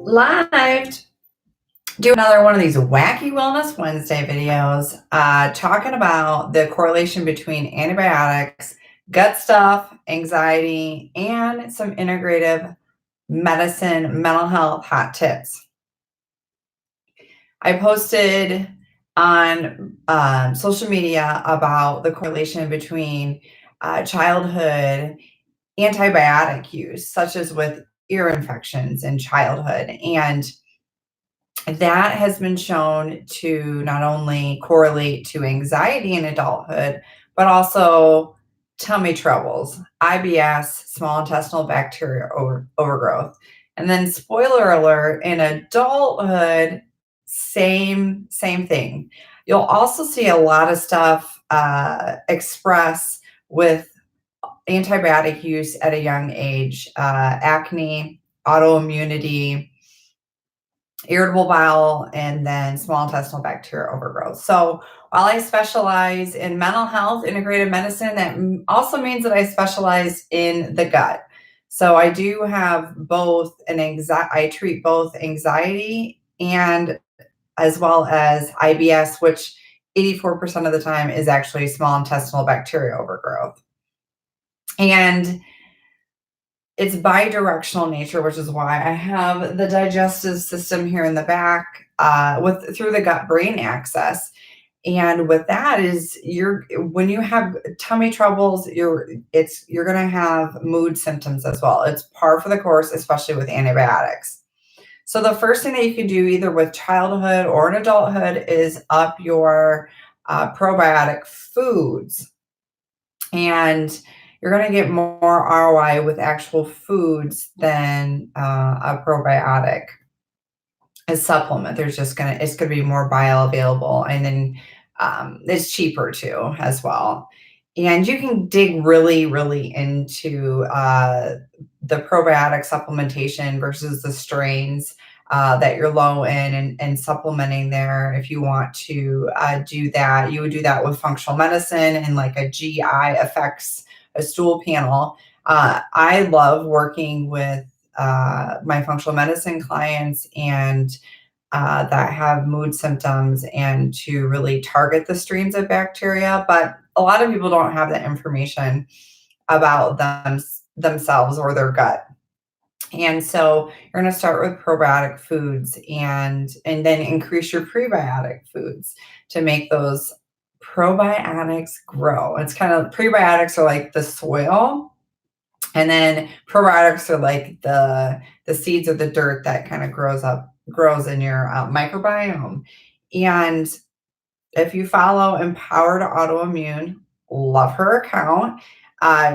live do another one of these wacky Wellness Wednesday videos, talking about the correlation between antibiotics, gut stuff, anxiety, and some integrative medicine, mental health hot tips. I posted on social media about the correlation between childhood antibiotic use, such as with ear infections in childhood. And that has been shown to not only correlate to anxiety in adulthood, but also tummy troubles, IBS, small intestinal bacteria overgrowth. And then spoiler alert, in adulthood, same thing. You'll also see a lot of stuff express with antibiotic use at a young age, acne, autoimmunity, irritable bowel, and then small intestinal bacteria overgrowth. So while I specialize in mental health, integrative medicine, that also means that I specialize in the gut. So I do have both I treat both anxiety and as well as IBS, which 84% of the time is actually small intestinal bacteria overgrowth. And it's bidirectional nature, which is why I have the digestive system here in the back through the gut-brain axis. And with that is when you have tummy troubles, you're going to have mood symptoms as well. It's par for the course, especially with antibiotics. So the first thing that you can do either with childhood or in adulthood is up your probiotic foods. And you're going to get more ROI with actual foods than a probiotic. A supplement, it's going to be more bioavailable, and then it's cheaper too as well. And you can dig really into the probiotic supplementation versus the strains that you're low in, and supplementing there. If you want to do that, you would do that with functional medicine and like a GI effects, a stool panel. I love working with my functional medicine clients and that have mood symptoms, and to really target the strains of bacteria. But a lot of people don't have that information about themselves or their gut. And so you're going to start with probiotic foods and then increase your prebiotic foods to make those probiotics grow. It's kind of, prebiotics are like the soil, and then probiotics are like the seeds of the dirt that kind of grows in your microbiome. And if you follow Empowered Autoimmune, love her account.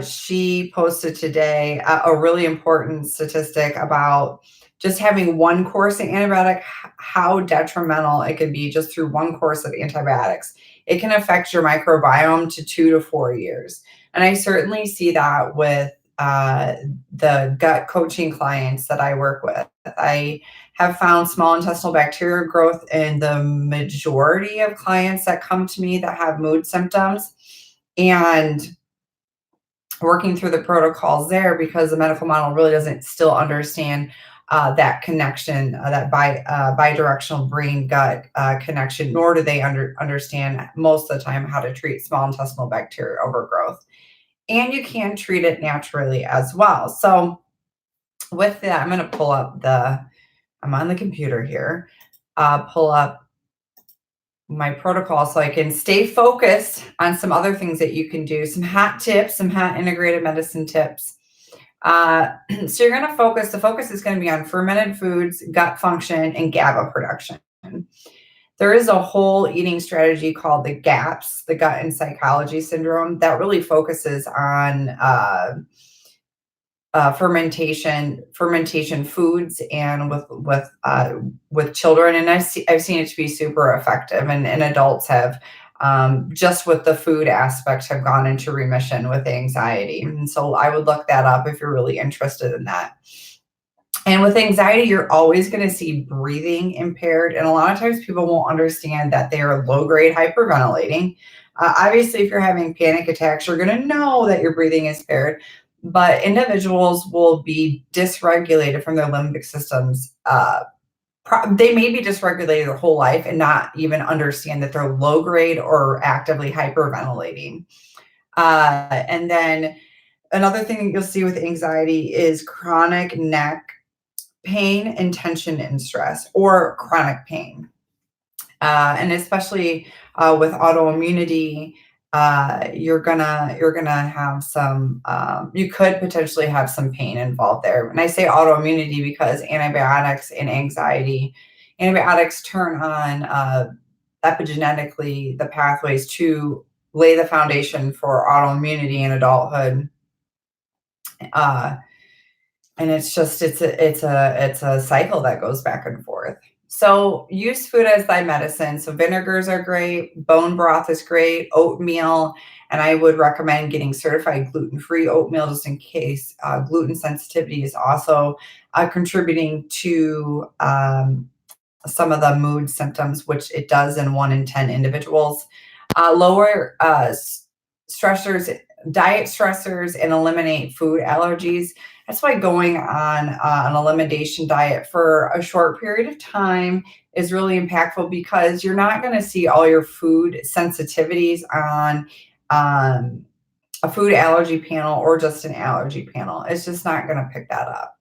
She posted today a really important statistic about just having one course of antibiotic, how detrimental it can be just through one course of antibiotics. It can affect your microbiome to 2 to 4 years. And I certainly see that with the gut coaching clients that I work with. I have found small intestinal bacteria growth in the majority of clients that come to me that have mood symptoms, and working through the protocols there, because the medical model really doesn't still understand that connection, that bidirectional brain-gut connection, nor do they understand most of the time how to treat small intestinal bacteria overgrowth. And you can treat it naturally as well. So with that, I'm going to pull up I'm on the computer here, pull up my protocol so I can stay focused on some other things that you can do, some hot tips, some hot integrated medicine tips. So you're going to focus, the focus is going to be on fermented foods, gut function, and GABA production. There is a whole eating strategy called the GAPS, the Gut and Psychology Syndrome, that really focuses on fermentation foods and with children. And I've seen it to be super effective, and adults have, just with the food aspect, have gone into remission with anxiety. And so I would look that up if you're really interested in that. And with anxiety, you're always going to see breathing impaired. And a lot of times people won't understand that they are low-grade hyperventilating. Obviously, if you're having panic attacks, you're going to know that your breathing is impaired. but individuals will be dysregulated from their limbic systems. They may be dysregulated their whole life and not even understand that they're low grade or actively hyperventilating. And then another thing that you'll see with anxiety is chronic neck pain and tension and stress, or chronic pain. And especially with autoimmunity, you're gonna have some. You could potentially have some pain involved there. And I say autoimmunity because antibiotics and anxiety, antibiotics turn on epigenetically the pathways to lay the foundation for autoimmunity in adulthood. Uh, and it's a cycle that goes back and forth. So use food as thy medicine. So vinegars are great, bone broth is great, oatmeal, and I would recommend getting certified gluten-free oatmeal just in case. Gluten sensitivity is also contributing to some of the mood symptoms, which it does in 1 in 10 individuals. Lower stressors, diet stressors, and eliminate food allergies. That's why going on an elimination diet for a short period of time is really impactful, because you're not going to see all your food sensitivities on a food allergy panel or just an allergy panel. It's just not going to pick that up.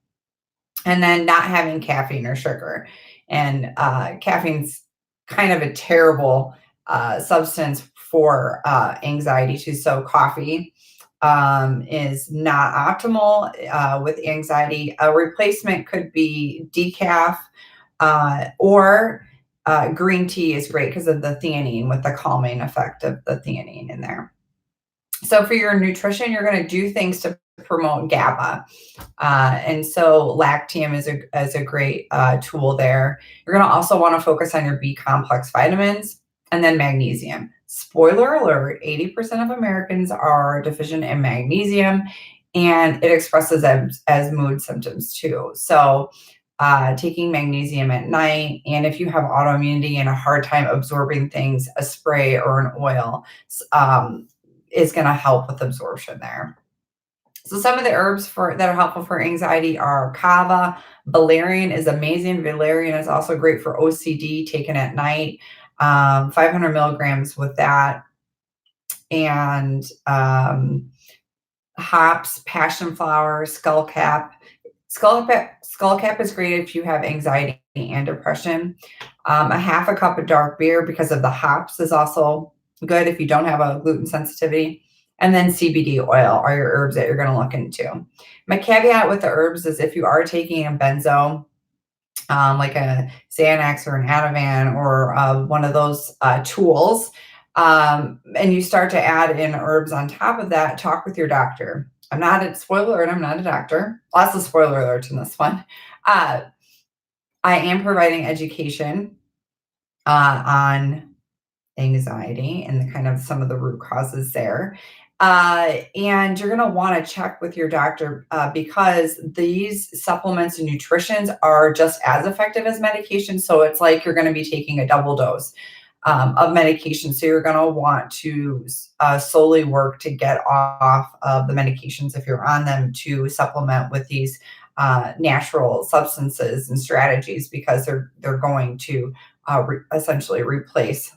And then not having caffeine or sugar. And caffeine's kind of a terrible substance for anxiety too. So coffee is not optimal with anxiety. A replacement could be decaf, or green tea is great because of the theanine, with the calming effect of the theanine in there. So for your nutrition, you're going to do things to promote GABA. And so Lactium is a great tool there. You're going to also want to focus on your B complex vitamins, and then magnesium. Spoiler alert, 80% of Americans are deficient in magnesium, and it expresses as mood symptoms too. So taking magnesium at night, and if you have autoimmunity and a hard time absorbing things, a spray or an oil is going to help with absorption there. So some of the herbs that are helpful for anxiety are kava. Valerian is amazing. Valerian is also great for OCD, taken at night. 500 milligrams with that. And hops, passion flower, skullcap. Skullcap is great if you have anxiety and depression. A half a cup of dark beer, because of the hops, is also good if you don't have a gluten sensitivity. And then CBD oil are your herbs that you're going to look into. My caveat with the herbs is if you are taking a benzo, like a Xanax or an Ativan or one of those tools, and you start to add in herbs on top of that, talk with your doctor. I'm not a spoiler alert, I'm not a doctor. Lots of spoiler alerts in this one. I am providing education on anxiety and the kind of some of the root causes there. And you're going to want to check with your doctor because these supplements and nutritions are just as effective as medication. So it's like you're going to be taking a double dose of medication. So you're going to want to solely work to get off of the medications if you're on them, to supplement with these natural substances and strategies, because they're going to essentially replace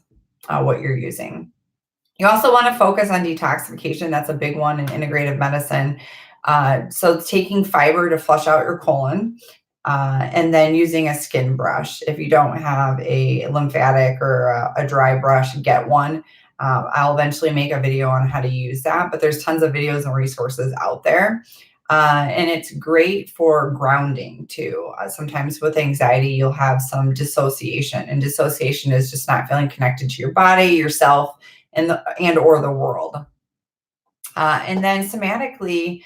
what you're using. You also want to focus on detoxification. That's a big one in integrative medicine. So taking fiber to flush out your colon, and then using a skin brush. If you don't have a lymphatic or a dry brush, get one. I'll eventually make a video on how to use that, but there's tons of videos and resources out there. And it's great for grounding too. Sometimes with anxiety, you'll have some dissociation, and dissociation is just not feeling connected to your body, yourself, and or the world. And then somatically,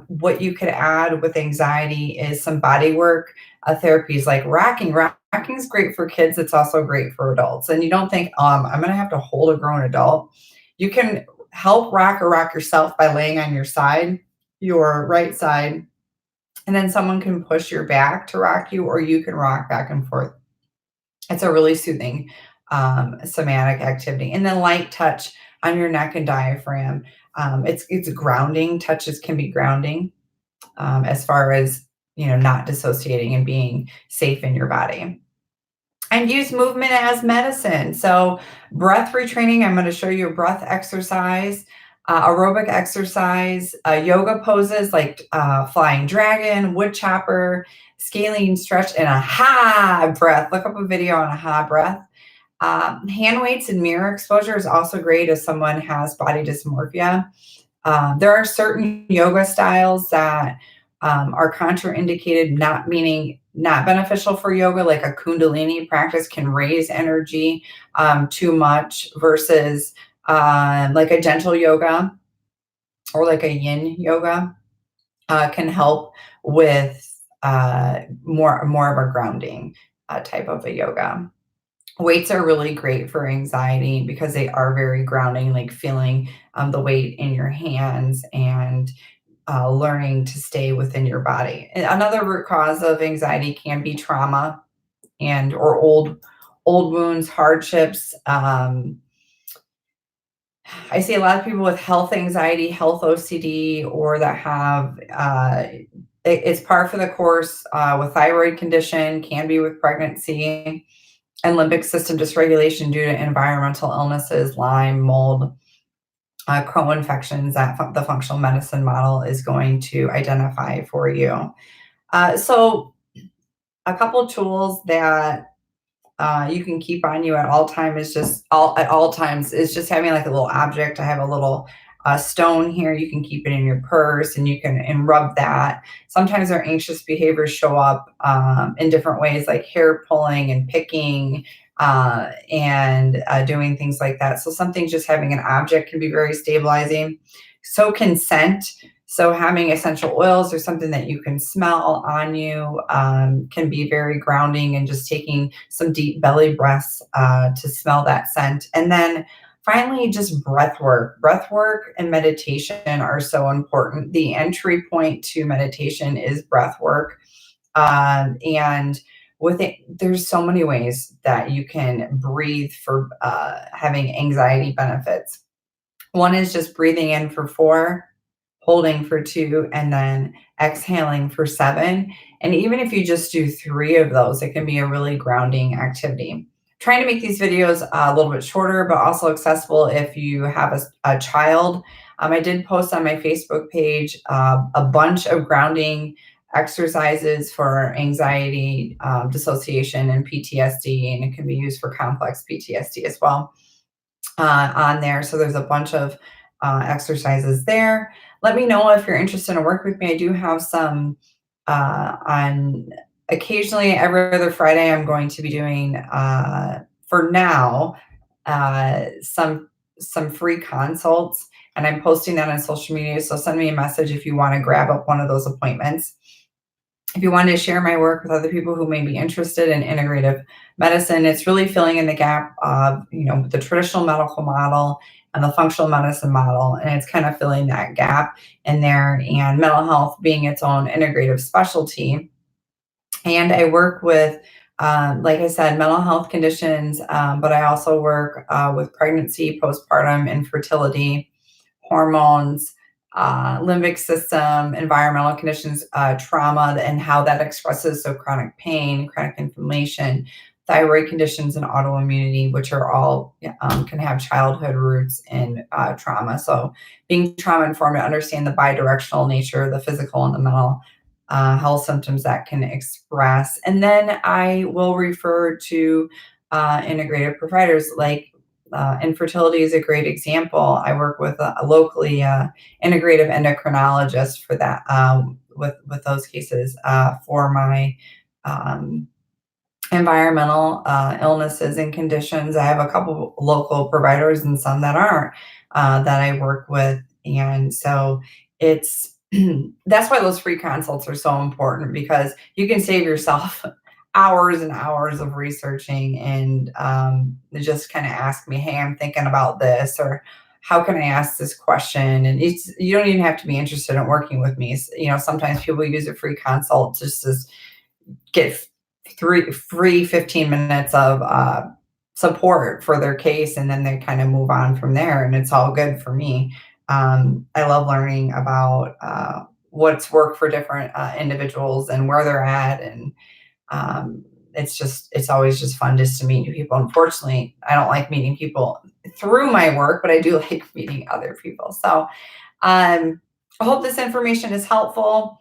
what you could add with anxiety is some bodywork therapies like rocking. Rocking is great for kids. It's also great for adults. And you don't think, I'm going to have to hold a grown adult. You can help rock yourself by laying on your side, your right side, and then someone can push your back to rock you, or you can rock back and forth. It's a really soothing somatic activity. And then light touch on your neck and diaphragm. It's grounding. Touches can be grounding, as far as, not dissociating and being safe in your body. And use movement as medicine. So breath retraining, I'm going to show you a breath exercise, aerobic exercise, yoga poses like flying dragon, wood chopper, scaling stretch, and a ha breath. Look up a video on a ha breath. Hand weights and mirror exposure is also great if someone has body dysmorphia. There are certain yoga styles that are contraindicated, not meaning not beneficial for yoga, like a Kundalini practice can raise energy too much versus like a gentle yoga or like a yin yoga can help with more of a grounding type of a yoga. Weights are really great for anxiety because they are very grounding, like feeling the weight in your hands and learning to stay within your body. And another root cause of anxiety can be trauma and or old wounds, hardships. I see a lot of people with health anxiety, health OCD, or that have it's par for the course with thyroid condition, can be with pregnancy, and limbic system dysregulation due to environmental illnesses, Lyme, mold, co-infections that the functional medicine model is going to identify for you. So a couple tools that you can keep on you at all times is just having like a little object. I have a little stone here. You can keep it in your purse and you can rub that. Sometimes our anxious behaviors show up in different ways, like hair pulling and picking and doing things like that. So something just having an object can be very stabilizing. So can scent. So having essential oils or something that you can smell on you can be very grounding, and just taking some deep belly breaths to smell that scent. And then finally, just breath work. Breath work and meditation are so important. The entry point to meditation is breath work. And with it, there's so many ways that you can breathe for having anxiety benefits. One is just breathing in for 4, holding for 2, and then exhaling for 7. And even if you just do 3 of those, it can be a really grounding activity. Trying to make these videos a little bit shorter, but also accessible if you have a child. I did post on my Facebook page a bunch of grounding exercises for anxiety, dissociation, and PTSD, and it can be used for complex PTSD as well on there. So there's a bunch of exercises there. Let me know if you're interested in work with me. I do have some on occasionally every other Friday. I'm going to be doing for now some free consults, and I'm posting that on social media. So send me a message if you want to grab up one of those appointments. If you want to share my work with other people who may be interested in integrative medicine, it's really filling in the gap of, the traditional medical model and the functional medicine model. And it's kind of filling that gap in there, and mental health being its own integrative specialty. And I work with, like I said, mental health conditions, but I also work with pregnancy, postpartum, infertility, hormones, limbic system, environmental conditions, trauma, and how that expresses. So chronic pain, chronic inflammation, thyroid conditions, and autoimmunity, which are all can have childhood roots in trauma. So being trauma informed to understand the bidirectional nature, the physical and the mental health symptoms that can express. And then I will refer to integrative providers like infertility is a great example. I work with a locally integrative endocrinologist for that, with those cases for my environmental illnesses and conditions. I have a couple local providers and some that aren't that I work with, and so it's that's why those free consults are so important, because you can save yourself hours and hours of researching and just kind of ask me, hey, I'm thinking about this, or how can I ask this question? And you don't even have to be interested in working with me. Sometimes people use a free consult just to get free 15 minutes of support for their case, and then they kind of move on from there, and it's all good for me. I love learning about what's worked for different individuals and where they're at. And um, it's always just fun just to meet new people. Unfortunately, I don't like meeting people through my work, but I do like meeting other people. So I hope this information is helpful.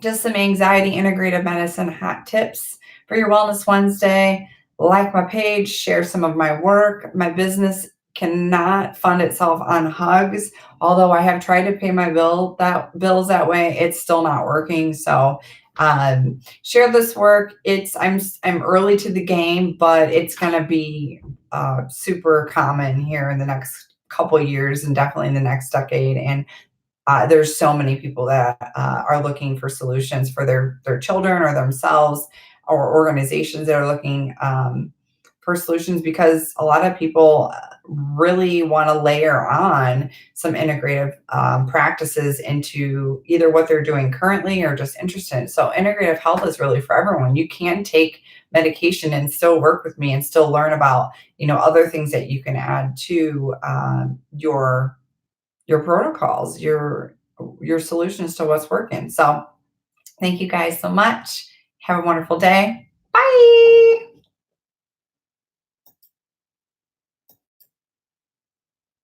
Just some anxiety integrative medicine hot tips for your Wellness Wednesday. Like my page, share some of my work. My business cannot fund itself on hugs. Although I have tried to pay my bills that way, it's still not working. So share this work. I'm early to the game, but it's going to be super common here in the next couple years and definitely in the next decade. And there's so many people that are looking for solutions for their children or themselves, or organizations that are looking for solutions, because a lot of people really want to layer on some integrative practices into either what they're doing currently or just interested. So integrative health is really for everyone. You can take medication and still work with me and still learn about other things that you can add to your protocols, your solutions to what's working. So thank you guys so much. Have a wonderful day. Bye.